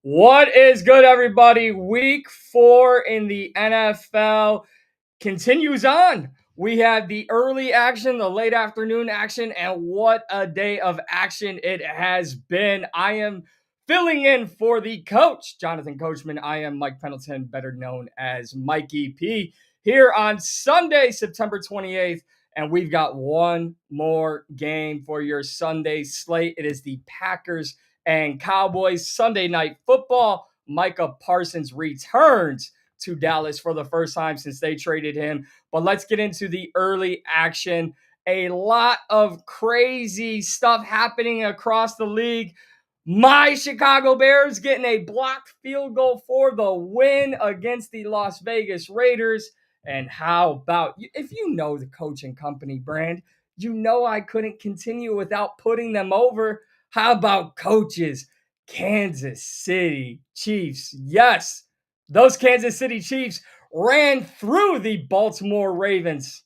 What is good, everybody? Week 4 in the NFL continues on. We had the early action, the late afternoon action, and what a day of action it has been. I am filling in for the coach, Jonathan Coachman. I am Mike Pendleton, better known as Mikey P, here on Sunday, September 28th. And we've got one more game for your Sunday slate. It is the Packers and Cowboys Sunday Night Football. Micah Parsons returns to Dallas for the first time since they traded him. But let's get into the early action. A lot of crazy stuff happening across the league. My Chicago Bears getting a blocked field goal for the win against the Las Vegas Raiders. And how about, if you know the coaching company brand, you know I couldn't continue without putting them over. How about coaches? Kansas City Chiefs. Yes, those Kansas City Chiefs ran through the Baltimore Ravens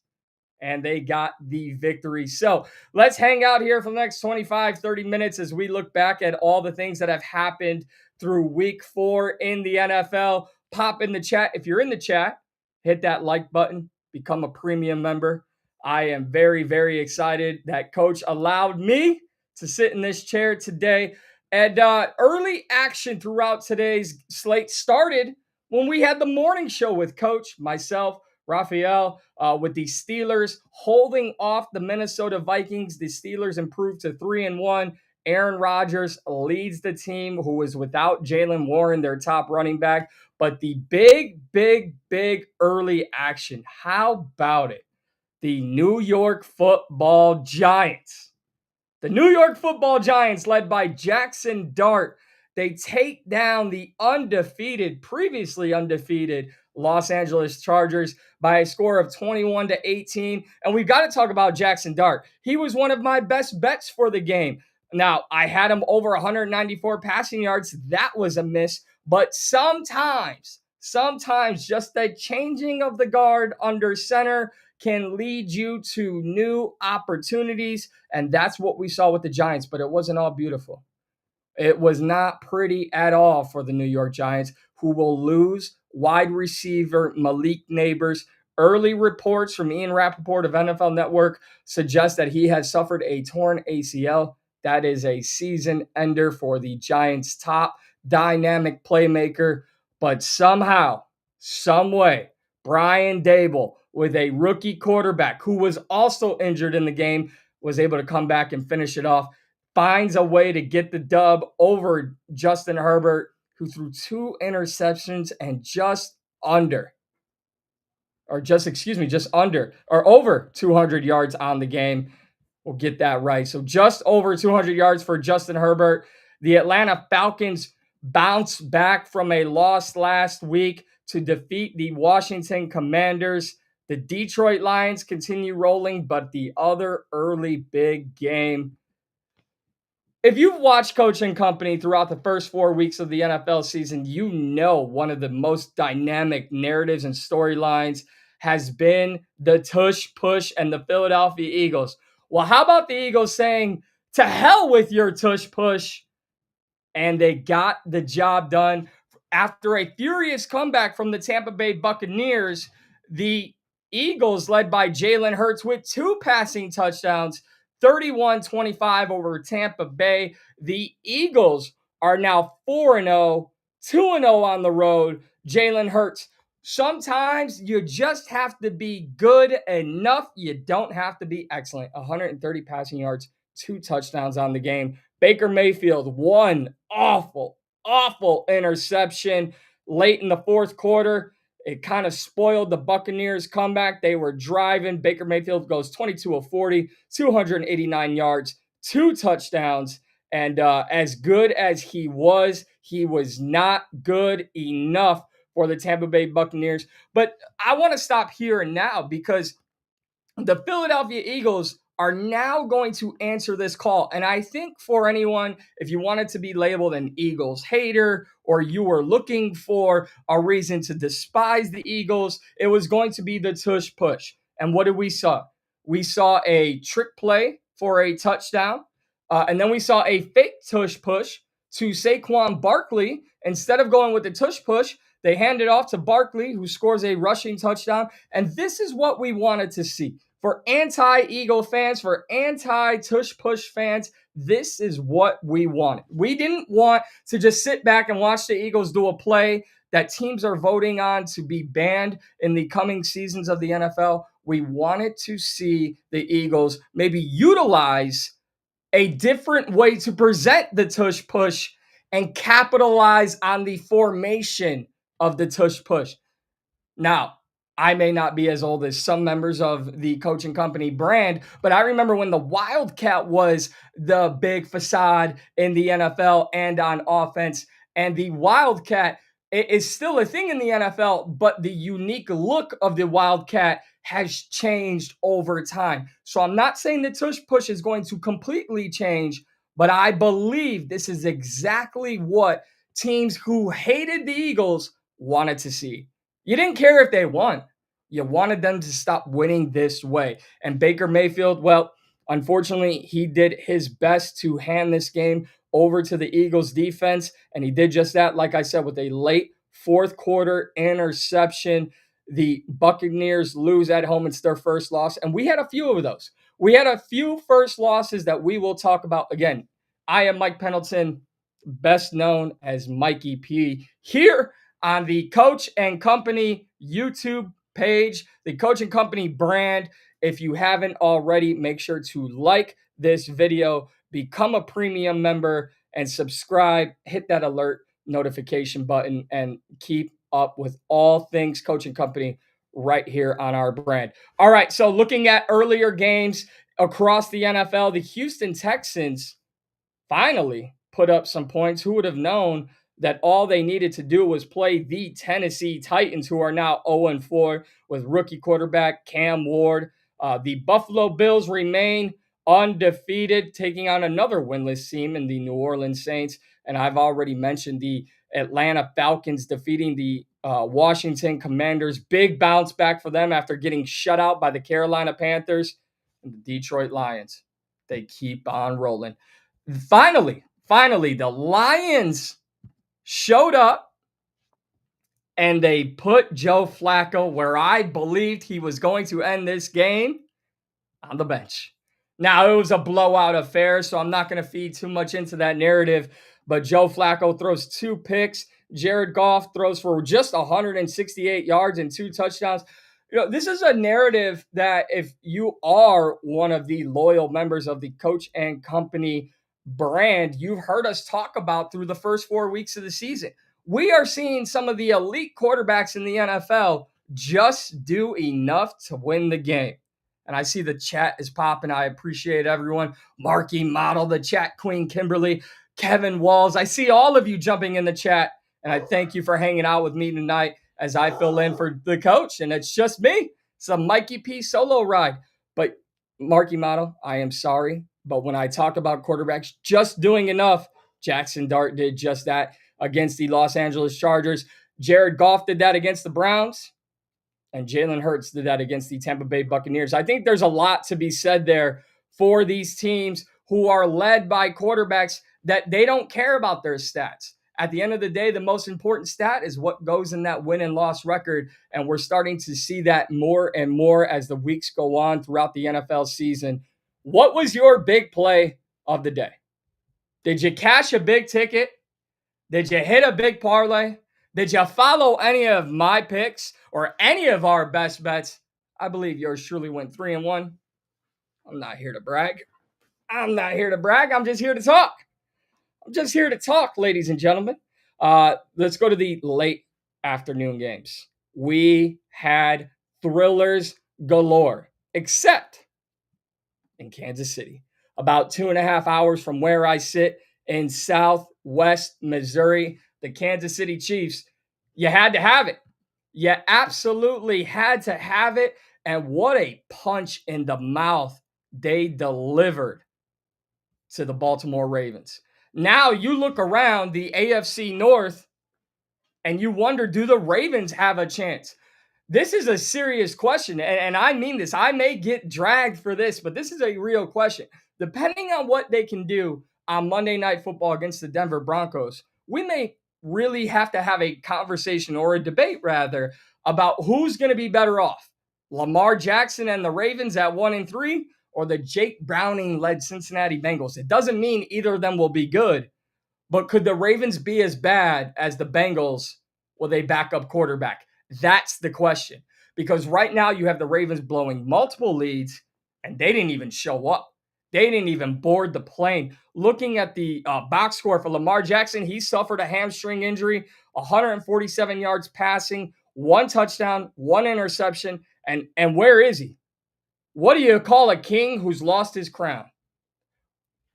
and they got the victory. So let's hang out here for the next 25, 30 minutes as we look back at all the things that have happened through week 4 in the NFL. Pop in the chat. If you're in the chat, hit that like button, become a premium member. I am very, very excited that Coach allowed me to sit in this chair today. And early action throughout today's slate started when we had the morning show with Coach, myself, Raphael, with the Steelers holding off the Minnesota Vikings. The Steelers improved to 3-1. Aaron Rodgers leads the team, who is without Jalen Warren, their top running back. But the big early action, how about it? The New York Football Giants. The New York Football Giants, led by Jackson Dart, they take down the previously undefeated Los Angeles Chargers by a score of 21-18. And we've got to talk about Jackson Dart. He was one of my best bets for the game. Now, I had him over 194 passing yards. That was a miss. But sometimes just the changing of the guard under center can lead you to new opportunities. And that's what we saw with the Giants, but it wasn't all beautiful. It was not pretty at all for the New York Giants, who will lose wide receiver Malik Nabers. Early reports from Ian Rappaport of NFL Network suggest that he has suffered a torn ACL. That is a season ender for the Giants' top dynamic playmaker. But somehow, some way, Brian Daboll, with a rookie quarterback who was also injured in the game, was able to come back and finish it off. Finds a way to get the dub over Justin Herbert, who threw 2 interceptions and just under or over 200 yards on the game. We'll get that right. So just over 200 yards for Justin Herbert. The Atlanta Falcons bounced back from a loss last week to defeat the Washington Commanders. The Detroit Lions continue rolling, but the other early big game, if you've watched Coach and Company throughout the first 4 weeks of the NFL season, you know one of the most dynamic narratives and storylines has been the tush push and the Philadelphia Eagles. Well, how about the Eagles saying, to hell with your tush push? And they got the job done. After a furious comeback from the Tampa Bay Buccaneers, the Eagles, led by Jalen Hurts with 2 passing touchdowns, 31-25 over Tampa Bay. The Eagles are now 4-0, 2-0 on the road. Jalen Hurts. Sometimes you just have to be good enough. You don't have to be excellent. 130 passing yards, 2 touchdowns on the game. Baker Mayfield, 1 awful interception late in the fourth quarter. It kind of spoiled the Buccaneers' comeback. They were driving. Baker Mayfield goes 22 of 40, 289 yards, 2 touchdowns. And as good as he was not good enough for the Tampa Bay Buccaneers. But I want to stop here and now, because the Philadelphia Eagles are now going to answer this call. And I think for anyone, if you wanted to be labeled an Eagles hater, or you were looking for a reason to despise the Eagles, it was going to be the tush push. And what did we saw? We saw a trick play for a touchdown. And then we saw a fake tush push to Saquon Barkley. Instead of going with the tush push, they hand it off to Barkley, who scores a rushing touchdown. And this is what we wanted to see. For anti-Eagle fans, for anti-tush push fans, this is what we wanted. We didn't want to just sit back and watch the Eagles do a play that teams are voting on to be banned in the coming seasons of the NFL. We wanted to see the Eagles maybe utilize a different way to present the tush push and capitalize on the formation of the tush push. Now, I may not be as old as some members of the coaching company brand, but I remember when the Wildcat was the big facade in the NFL and on offense. And the Wildcat is still a thing in the NFL, but the unique look of the Wildcat has changed over time. So I'm not saying the tush push is going to completely change, but I believe this is exactly what teams who hated the Eagles wanted to see. You didn't care if they won. You wanted them to stop winning this way. And Baker Mayfield, well, unfortunately, he did his best to hand this game over to the Eagles defense. And he did just that, like I said, with a late fourth quarter interception. The Buccaneers lose at home. It's their first loss. And we had a few of those. We had a few first losses that we will talk about. Again, I am Mike Pendleton, best known as Mikey P, here on the Coach and Company YouTube page, the Coach and Company brand. If you haven't already, make sure to like this video, become a premium member, and subscribe. Hit that alert notification button and keep up with all things Coach and Company right here on our brand. All right, so looking at earlier games across the NFL, the Houston Texans finally put up some points. Who would have known that all they needed to do was play the Tennessee Titans, who are now 0-4 with rookie quarterback Cam Ward. The Buffalo Bills remain undefeated, taking on another winless team in the New Orleans Saints. And I've already mentioned the Atlanta Falcons defeating the Washington Commanders. Big bounce back for them after getting shut out by the Carolina Panthers and the Detroit Lions. They keep on rolling. Finally, the Lions showed up and they put Joe Flacco where I believed he was going to end this game, on the bench. Now, it was a blowout affair, so I'm not going to feed too much into that narrative, but Joe Flacco throws 2 picks. Jared Goff throws for just 168 yards and 2 touchdowns. You know, this is a narrative that if you are one of the loyal members of the Coach and Company brand, you've heard us talk about through the first 4 weeks of the season. We are seeing some of the elite quarterbacks in the NFL just do enough to win the game. And I see the chat is popping. I appreciate everyone. Marky Model, the chat queen, Kimberly, Kevin Walls. I see all of you jumping in the chat. And I thank you for hanging out with me tonight as I fill in for the coach. And it's just me. It's a Mikey P solo ride. But Marky Model, I am sorry. But when I talk about quarterbacks just doing enough, Jackson Dart did just that against the Los Angeles Chargers. Jared Goff did that against the Browns. And Jalen Hurts did that against the Tampa Bay Buccaneers. I think there's a lot to be said there for these teams who are led by quarterbacks that they don't care about their stats. At the end of the day, the most important stat is what goes in that win and loss record. And we're starting to see that more and more as the weeks go on throughout the NFL season. What was your big play of the day? Did you cash a big ticket? Did you hit a big parlay? Did you follow any of my picks or any of our best bets? I believe yours truly went 3-1. I'm not here to brag. I'm just here to talk. Ladies and gentlemen. Let's go to the late afternoon games. We had thrillers galore, except in Kansas City. About 2.5 hours from where I sit in Southwest Missouri, the Kansas City Chiefs, you had to have it. You absolutely had to have it. And what a punch in the mouth they delivered to the Baltimore Ravens. Now you look around the AFC North and you wonder, do the Ravens have a chance? This is a serious question, and I mean this. I may get dragged for this, but this is a real question. Depending on what they can do on Monday Night Football against the Denver Broncos, we may really have to have a conversation, or a debate rather, about who's going to be better off. Lamar Jackson and the Ravens at 1-3, or the Jake Browning-led Cincinnati Bengals. It doesn't mean either of them will be good, but could the Ravens be as bad as the Bengals with a backup quarterback? That's the question. Because right now you have the Ravens blowing multiple leads, and they didn't even show up. They didn't even board the plane. Looking at the box score for Lamar Jackson, he suffered a hamstring injury, 147 yards passing, 1 touchdown, 1 interception. And where is he? What do you call a king who's lost his crown?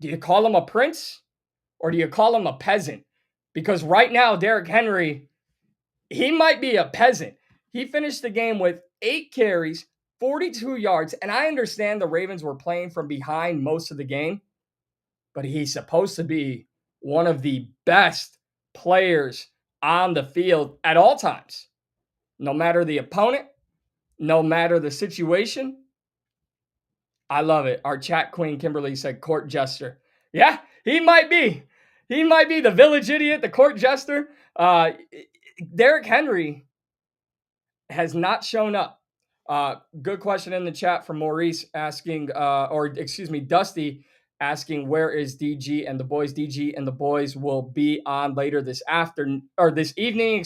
Do you call him a prince, or do you call him a peasant? Because right now, Derrick Henry, he might be a peasant. He finished the game with 8 carries, 42 yards, and I understand the Ravens were playing from behind most of the game, but he's supposed to be one of the best players on the field at all times. No matter the opponent, no matter the situation. I love it. Our chat queen, Kimberly, said court jester. Yeah, he might be. He might be the village idiot, the court jester. Derrick Henry has not shown up. Good question in the chat from Maurice asking, Dusty asking, where is DG and the boys? DG and the boys will be on later this evening,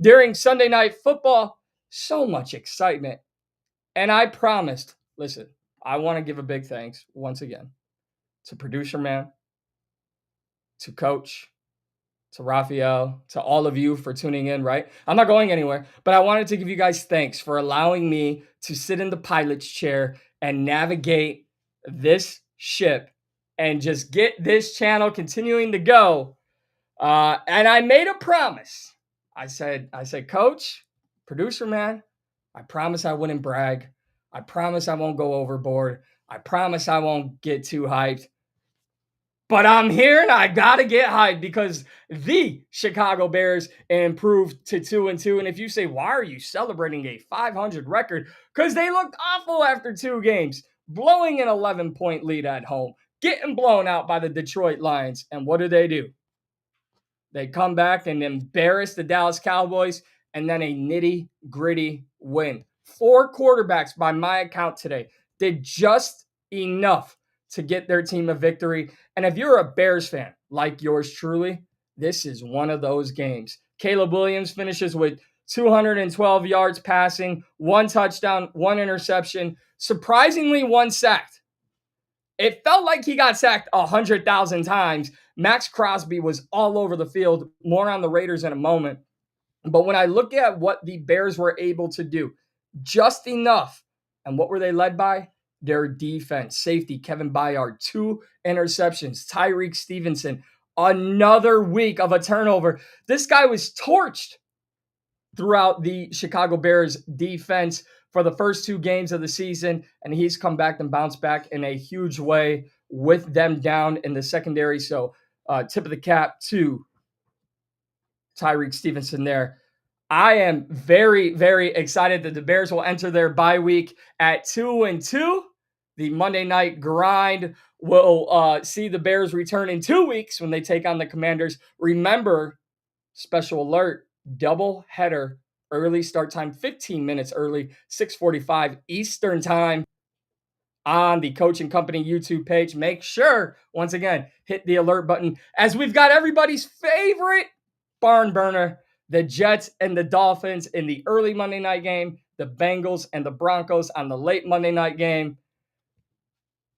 during Sunday Night Football. So much excitement. And I promised, listen, I want to give a big thanks once again to producer man, to coach, to Raphael, to all of you for tuning in, right? I'm not going anywhere, but I wanted to give you guys thanks for allowing me to sit in the pilot's chair and navigate this ship and just get this channel continuing to go. And I made a promise. I said, coach, producer man, I promise I wouldn't brag. I promise I won't go overboard. I promise I won't get too hyped. But I'm here and I got to get hyped because the Chicago Bears improved to 2-2. And if you say, why are you celebrating a 500 record? Because they looked awful after 2 games, blowing an 11-point lead at home, getting blown out by the Detroit Lions. And what do? They come back and embarrass the Dallas Cowboys, and then a nitty-gritty win. 4 quarterbacks, by my account today, did just enough to get their team a victory. And if you're a Bears fan, like yours truly, this is one of those games. Caleb Williams finishes with 212 yards passing, 1 touchdown, 1 interception, surprisingly 1 sacked. It felt like he got sacked 100,000 times. Max Crosby was all over the field. More on the Raiders in a moment. But when I look at what the Bears were able to do, just enough. And what were they led by? Their defense. Safety, Kevin Byard, 2 interceptions. Tyreek Stevenson, another week of a turnover. This guy was torched throughout the Chicago Bears defense for the first 2 games of the season, and he's come back and bounced back in a huge way with them down in the secondary. So tip of the cap to Tyreek Stevenson there. I am very, very excited that the Bears will enter their bye week at 2-2. The Monday night grind will see the Bears return in 2 weeks when they take on the Commanders. Remember, special alert, double header, early start time, 15 minutes early, 6:45 Eastern time on the Coaching Company YouTube page. Make sure, once again, hit the alert button as we've got everybody's favorite barn burner, the Jets and the Dolphins in the early Monday night game, the Bengals and the Broncos on the late Monday night game.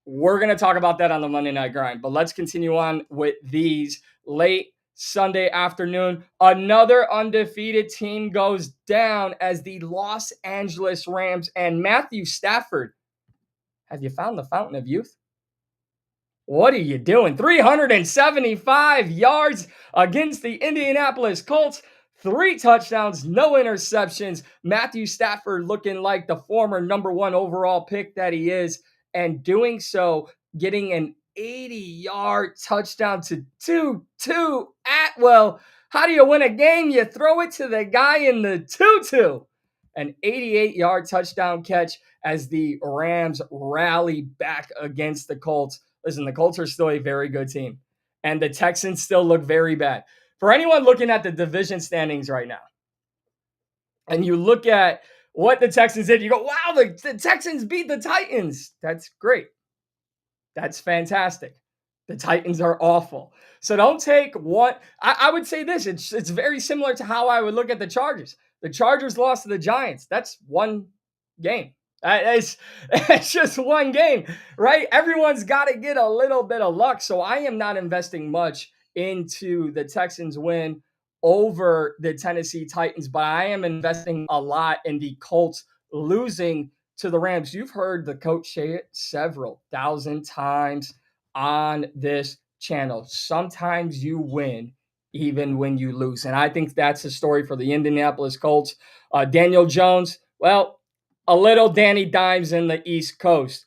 We're going to talk about that on the Monday night grind, but let's continue on with these late Sunday afternoon. Another undefeated team goes down as the Los Angeles Rams and Matthew Stafford. Have you found the fountain of youth? What are you doing? 375 yards against the Indianapolis Colts. 3 touchdowns, no interceptions. Matthew Stafford looking like the former number 1 overall pick that he is, and doing so, getting an 80-yard touchdown to 2-2 Atwell. How do you win a game? You throw it to the guy in the 2-2. An 88-yard touchdown catch as the Rams rally back against the Colts. Listen, the Colts are still a very good team, and the Texans still look very bad. For anyone looking at the division standings right now, and you look at what the Texans did, you go, wow, the Texans beat the Titans. That's great. That's fantastic. The Titans are awful. So don't take what I would say this. It's very similar to how I would look at the Chargers. The Chargers lost to the Giants. That's one game. It's just one game, right? Everyone's got to get a little bit of luck. So I am not investing much into the Texans win over the Tennessee Titans, but I am investing a lot in the Colts losing to the Rams. You've heard the coach say it several thousand times on this channel. Sometimes you win even when you lose. And I think that's the story for the Indianapolis Colts. Daniel Jones, well, a little Danny Dimes in the East Coast.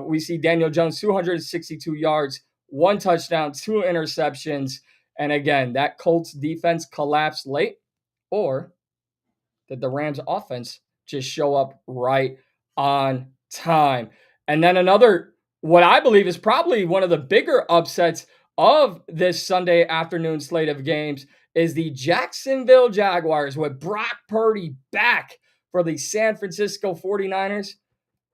We see Daniel Jones, 262 yards, 1 touchdown, 2 interceptions. And again, that Colts defense collapsed late, or did the Rams offense just show up right on time? And then another, what I believe is probably one of the bigger upsets of this Sunday afternoon slate of games is the Jacksonville Jaguars with Brock Purdy back for the San Francisco 49ers.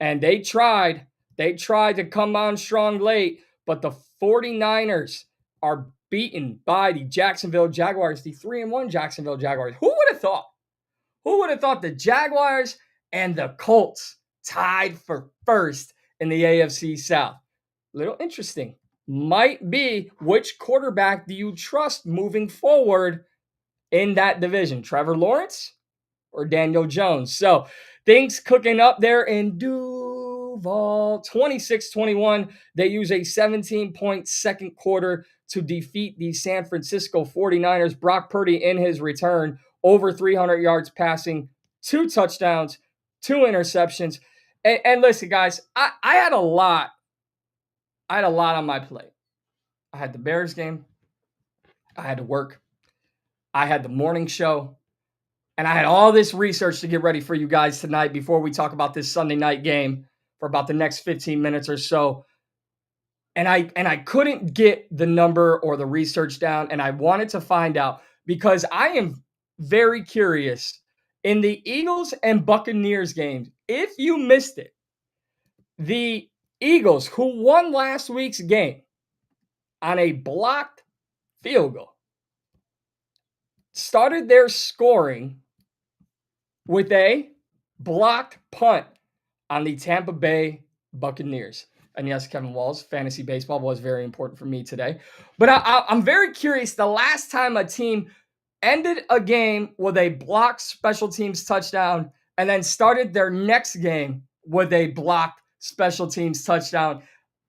And they tried to come on strong late, but the 49ers are beaten by the Jacksonville Jaguars, the 3-1 Jacksonville Jaguars. Who would have thought? Who would have thought the Jaguars and the Colts tied for first in the AFC South? Little interesting. Might be, which quarterback do you trust moving forward in that division? Trevor Lawrence or Daniel Jones? So things cooking up there in Duval. 26-21. They use a 17-point second quarter to defeat the San Francisco 49ers. Brock Purdy in his return, over 300 yards passing, 2 touchdowns, 2 interceptions. And listen, guys, I had a lot on my plate. I had the Bears game. I had to work. I had the morning show. And I had all this research to get ready for you guys tonight before we talk about this Sunday night game for about the next 15 minutes or so. And I couldn't get the number or the research down, and I wanted to find out because I am very curious in the Eagles and Buccaneers games. If you missed it, the Eagles, who won last week's game on a blocked field goal, started their scoring with a blocked punt on the Tampa Bay Buccaneers. And yes, Kevin Walls, fantasy baseball was very important for me today. But I'm very curious, the last time a team ended a game with a blocked special teams touchdown and then started their next game with a blocked special teams touchdown,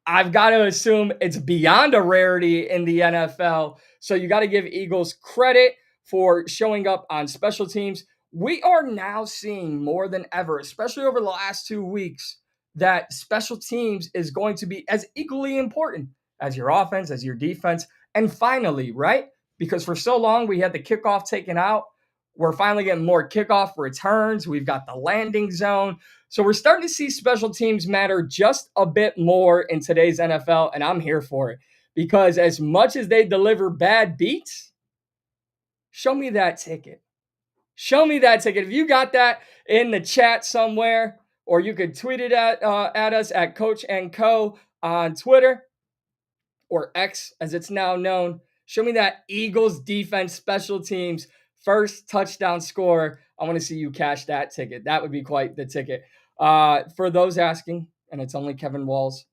I've got to assume it's beyond a rarity in the NFL. So you got to give Eagles credit for showing up on special teams. We are now seeing more than ever, especially over the last 2 weeks, that special teams is going to be as equally important as your offense, as your defense. And finally, right? Because for so long we had the kickoff taken out. We're finally getting more kickoff returns. We've got the landing zone. So we're starting to see special teams matter just a bit more in today's NFL, and I'm here for it. Because as much as they deliver bad beats, show me that ticket. Show me that ticket. If you got that in the chat somewhere, or you could tweet it at us at Coach and Co on Twitter, or X as it's now known. Show me that Eagles defense special teams first touchdown score. I want to see you cash that ticket. That would be quite the ticket. For those asking, and it's only Kevin Walls,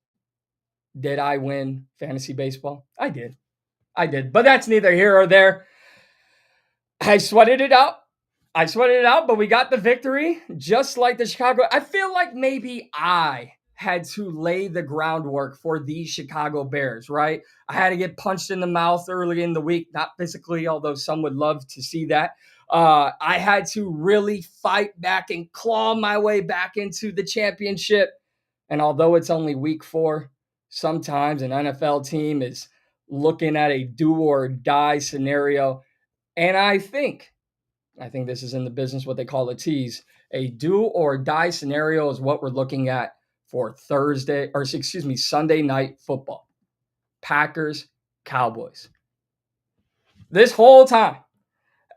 did I win fantasy baseball? I did. But that's neither here or there. I sweated it out, but we got the victory, just like the Chicago. I feel like maybe I had to lay the groundwork for these Chicago Bears, right? I had to get punched in the mouth early in the week, not physically, although some would love to see that. I had to really fight back and claw my way back into the championship. And although it's only week 4, sometimes an NFL team is looking at a do or die scenario. And I think this is in the business what they call a tease. A do or die scenario is what we're looking at for Sunday night football. Packers, Cowboys. This whole time,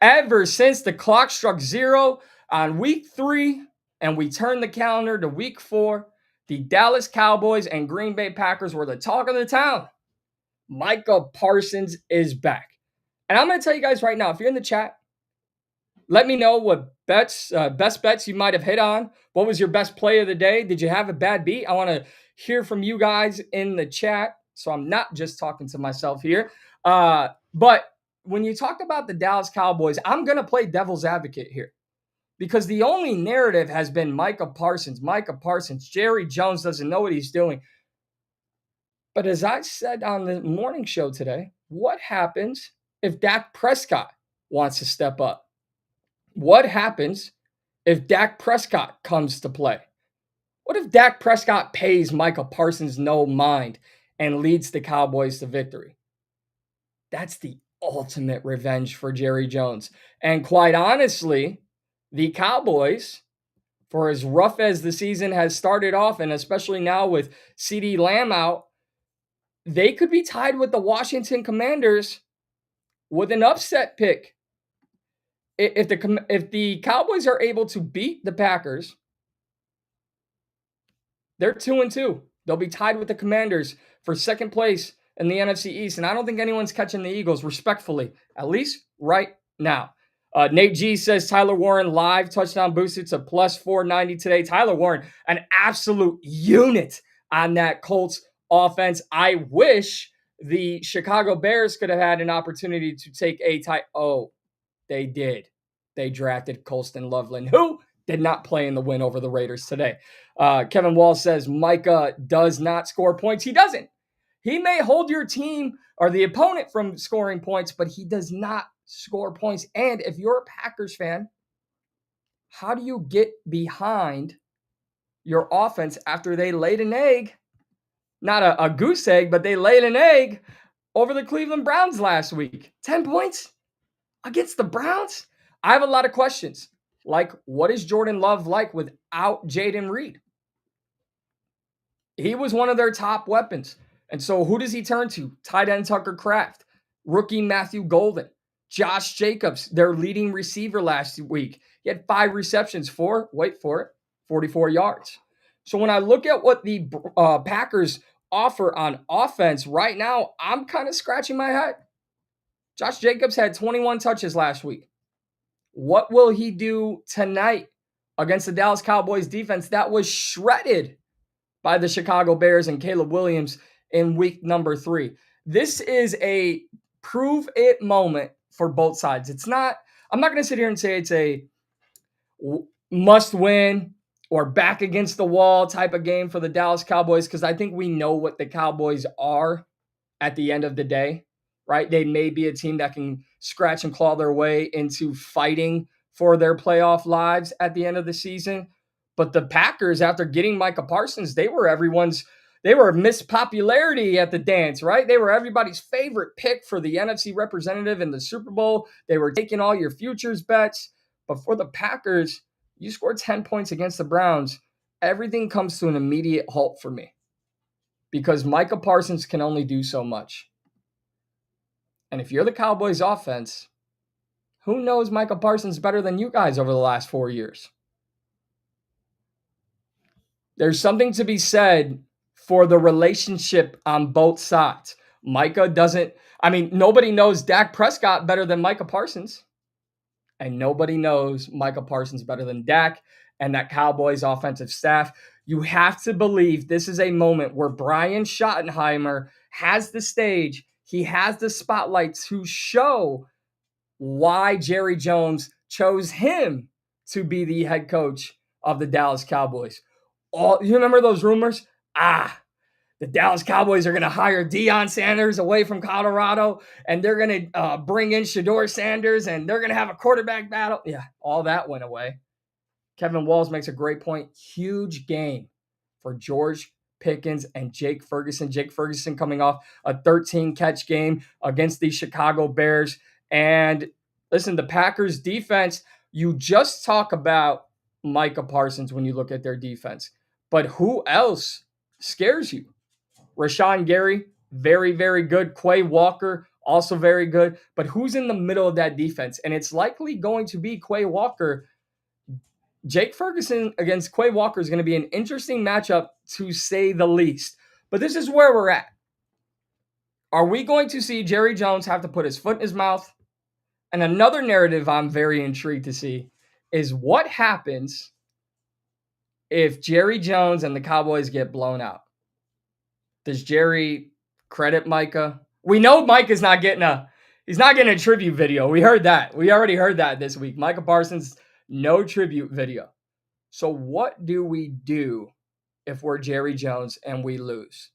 ever since the clock struck 0 on week 3 and we turned the calendar to week 4, the Dallas Cowboys and Green Bay Packers were the talk of the town. Micah Parsons is back. And I'm going to tell you guys right now, if you're in the chat, let me know what best bets you might have hit on. What was your best play of the day? Did you have a bad beat? I want to hear from you guys in the chat, so I'm not just talking to myself here. But when you talked about the Dallas Cowboys, I'm going to play devil's advocate here because the only narrative has been Micah Parsons. Jerry Jones doesn't know what he's doing. But as I said on the morning show today, what happens if Dak Prescott wants to step up? What happens if Dak Prescott comes to play? What if Dak Prescott pays Micah Parsons no mind and leads the Cowboys to victory? That's the ultimate revenge for Jerry Jones. And quite honestly, the Cowboys, for as rough as the season has started off, and especially now with CeeDee Lamb out, they could be tied with the Washington Commanders with an upset pick. If the Cowboys are able to beat the Packers, they're 2-2. They'll be tied with the Commanders for second place in the NFC East. And I don't think anyone's catching the Eagles, respectfully, at least right now. Nate G says Tyler Warren live touchdown boosted to plus 490 today. Tyler Warren, an absolute unit on that Colts offense. I wish the Chicago Bears could have had an opportunity to take a tie. Oh, they did. They drafted Colston Loveland, who did not play in the win over the Raiders today. Kevin Wall says Micah does not score points. He doesn't. He may hold your team or the opponent from scoring points, but he does not score points. And if you're a Packers fan, how do you get behind your offense after they laid an egg? Not a goose egg, but they laid an egg over the Cleveland Browns last week. 10 points against the Browns? I have a lot of questions. Like, what is Jordan Love like without Jaden Reed? He was one of their top weapons. And so who does he turn to? Tight end Tucker Kraft, rookie Matthew Golden, Josh Jacobs, their leading receiver last week. He had 5 receptions for, wait for it, 44 yards. So when I look at what the Packers offer on offense right now, I'm kind of scratching my head. Josh Jacobs had 21 touches last week. What will he do tonight against the Dallas Cowboys defense that was shredded by the Chicago Bears and Caleb Williams in week number 3? This is a prove it moment for both sides. I'm not going to sit here and say it's a must win or back against the wall type of game for the Dallas Cowboys, because I think we know what the Cowboys are at the end of the day, right? They may be a team that can scratch and claw their way into fighting for their playoff lives at the end of the season. But the Packers, after getting Micah Parsons, they were Miss Popularity at the dance, right? They were everybody's favorite pick for the NFC representative in the Super Bowl. They were taking all your futures bets. But for the Packers, you scored 10 points against the Browns. Everything comes to an immediate halt for me because Micah Parsons can only do so much. And if you're the Cowboys offense, who knows Micah Parsons better than you guys over the last 4 years? There's something to be said for the relationship on both sides. Nobody knows Dak Prescott better than Micah Parsons. And nobody knows Micah Parsons better than Dak and that Cowboys offensive staff. You have to believe this is a moment where Brian Schottenheimer has the stage. He has the spotlight to show why Jerry Jones chose him to be the head coach of the Dallas Cowboys. You remember those rumors? The Dallas Cowboys are going to hire Deion Sanders away from Colorado, and they're going to bring in Shador Sanders, and they're going to have a quarterback battle. Yeah, all that went away. Kevin Walls makes a great point. Huge game for George Pickens and Jake Ferguson. Jake Ferguson coming off a 13-catch game against the Chicago Bears. And listen, the Packers defense, you just talk about Micah Parsons when you look at their defense. But who else scares you? Rashawn Gary, very, very good. Quay Walker, also very good. But who's in the middle of that defense? And it's likely going to be Quay Walker. Jake Ferguson against Quay Walker is going to be an interesting matchup, to say the least. But this is where we're at. Are we going to see Jerry Jones have to put his foot in his mouth? And another narrative I'm very intrigued to see is what happens if Jerry Jones and the Cowboys get blown out. Does Jerry credit Micah? We know Micah's not getting a tribute video. We heard that. We already heard that this week. Micah Parsons, no tribute video. So what do we do if we're Jerry Jones and we lose?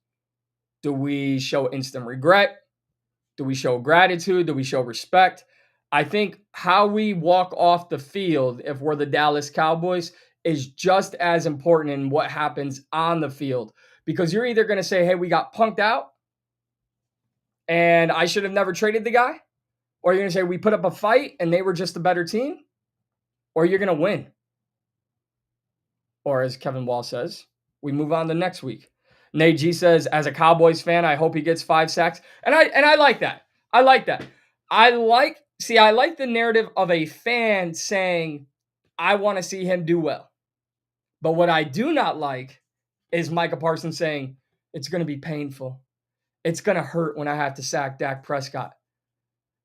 Do we show instant regret? Do we show gratitude? Do we show respect? I think how we walk off the field, if we're the Dallas Cowboys, is just as important in what happens on the field. Because you're either going to say, hey, we got punked out and I should have never traded the guy. Or you're going to say, we put up a fight and they were just a better team. Or you're going to win. Or as Kevin Wall says, we move on to next week. Nate G says, as a Cowboys fan, I hope he gets 5 sacks. And I like that. I like that. I like the narrative of a fan saying, I want to see him do well. But what I do not like is Micah Parsons saying, it's going to be painful. It's going to hurt when I have to sack Dak Prescott.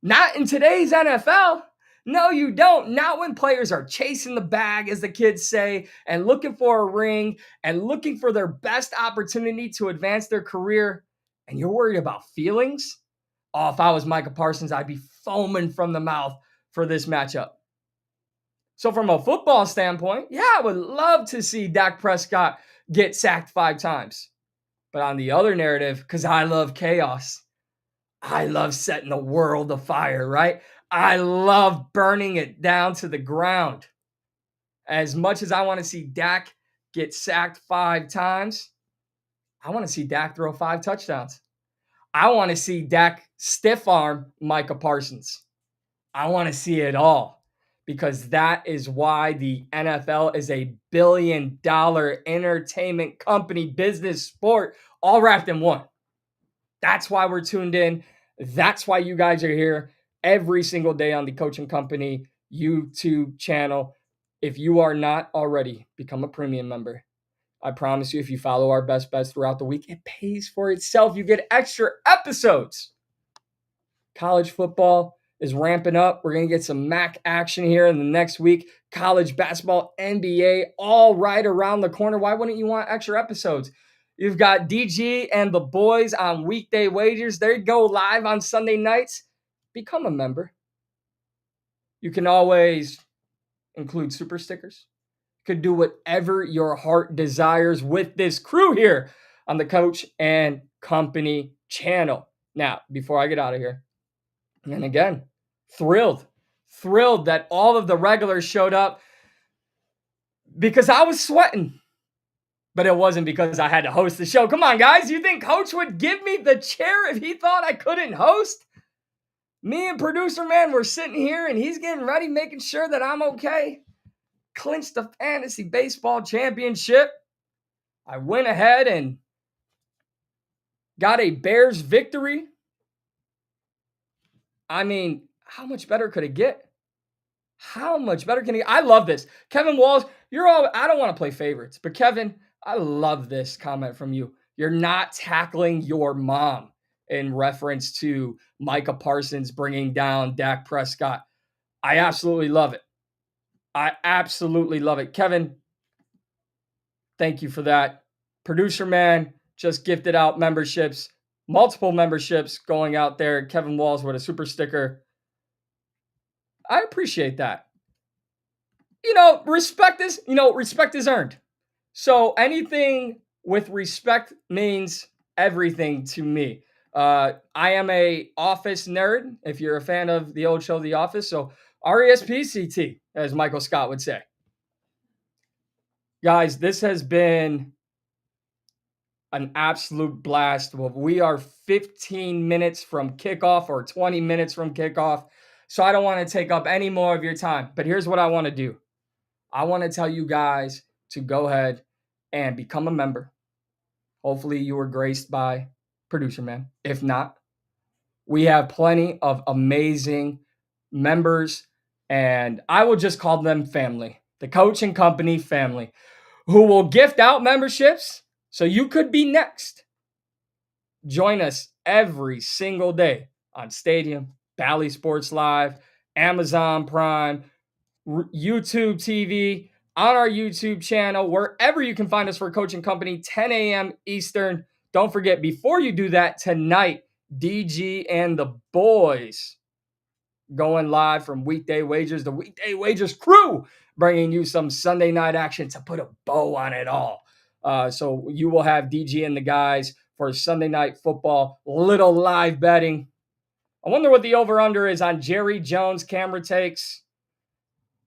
Not in today's NFL. No, you don't. Not when players are chasing the bag, as the kids say, and looking for a ring and looking for their best opportunity to advance their career. And you're worried about feelings? Oh, if I was Micah Parsons, I'd be foaming from the mouth for this matchup. So from a football standpoint, yeah, I would love to see Dak Prescott get sacked 5 times. But on the other narrative, because I love chaos, I love setting the world afire, right? I love burning it down to the ground. As much as I want to see Dak get sacked 5 times, I want to see Dak throw 5 touchdowns. I want to see Dak stiff arm Micah Parsons. I want to see it all, because that is why the NFL is a billion-dollar entertainment company, business, sport, all wrapped in one. That's why we're tuned in. That's why you guys are here every single day on the Coaching Company YouTube channel. If you are not already, become a premium member. I promise you, if you follow our best bets throughout the week, it pays for itself. You get extra episodes. College football is ramping up. We're going to get some MAC action here in the next week. College basketball, NBA, all right around the corner. Why wouldn't you want extra episodes? You've got DG and the boys on weekday wagers. They go live on Sunday nights. Become a member. You can always include super stickers. You could do whatever your heart desires with this crew here on the Coach and Company channel. Now, before I get out of here, and again, thrilled that all of the regulars showed up, because I was sweating. But it wasn't because I had to host the show. Come on, guys. You think Coach would give me the chair if he thought I couldn't host? Me and producer man were sitting here and he's getting ready, making sure that I'm okay. Clinched the fantasy baseball championship. I went ahead and got a Bears victory. I mean, how much better could it get? How much better can it get? I love this. Kevin Walls, I don't want to play favorites, but Kevin, I love this comment from you. You're not tackling your mom, in reference to Micah Parsons bringing down Dak Prescott. I absolutely love it. I absolutely love it. Kevin, thank you for that. Producer man just gifted out memberships, multiple memberships going out there. Kevin Walls with a super sticker. I appreciate that. Respect is earned. So anything with respect means everything to me. I am a Office nerd, if you're a fan of the old show, The Office. So RESPCT, as Michael Scott would say. Guys, this has been an absolute blast. Well, we are 15 minutes from kickoff, or 20 minutes from kickoff. So I don't want to take up any more of your time. But here's what I want to do. I want to tell you guys to go ahead and become a member. Hopefully you were graced by producer man. If not, we have plenty of amazing members, and I will just call them family, the Coach and Company family, who will gift out memberships so you could be next. Join us every single day on Stadium, Bally Sports Live, Amazon Prime, YouTube TV, on our YouTube channel, wherever you can find us for Coach and Company, 10 a.m. Eastern. Don't forget, before you do that, tonight, DG and the boys going live from Weekday Wagers, the Weekday Wagers crew, bringing you some Sunday night action to put a bow on it all. So you will have DG and the guys for Sunday night football, little live betting. I wonder what the over-under is on Jerry Jones camera takes.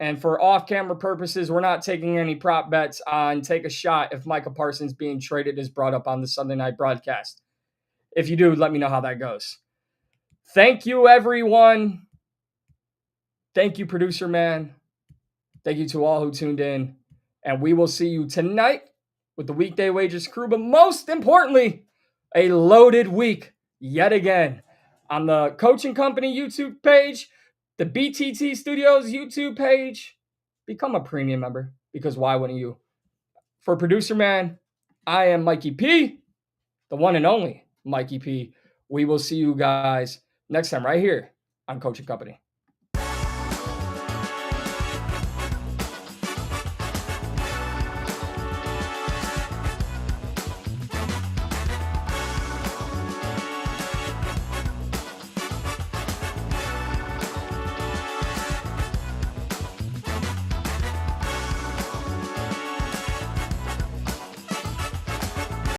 And for off-camera purposes, we're not taking any prop bets on take a shot if Micah Parsons being traded is brought up on the Sunday night broadcast. If you do, let me know how that goes. Thank you, everyone. Thank you, producer man. Thank you to all who tuned in. And we will see you tonight with the Weekday Wagers crew. But most importantly, a loaded week yet again on the Coach and Company YouTube page, the BTT Studios YouTube page. Become a premium member, because why wouldn't you? For producer man, I am Mikey P, the one and only Mikey P. We will see you guys next time right here on Coach and Company.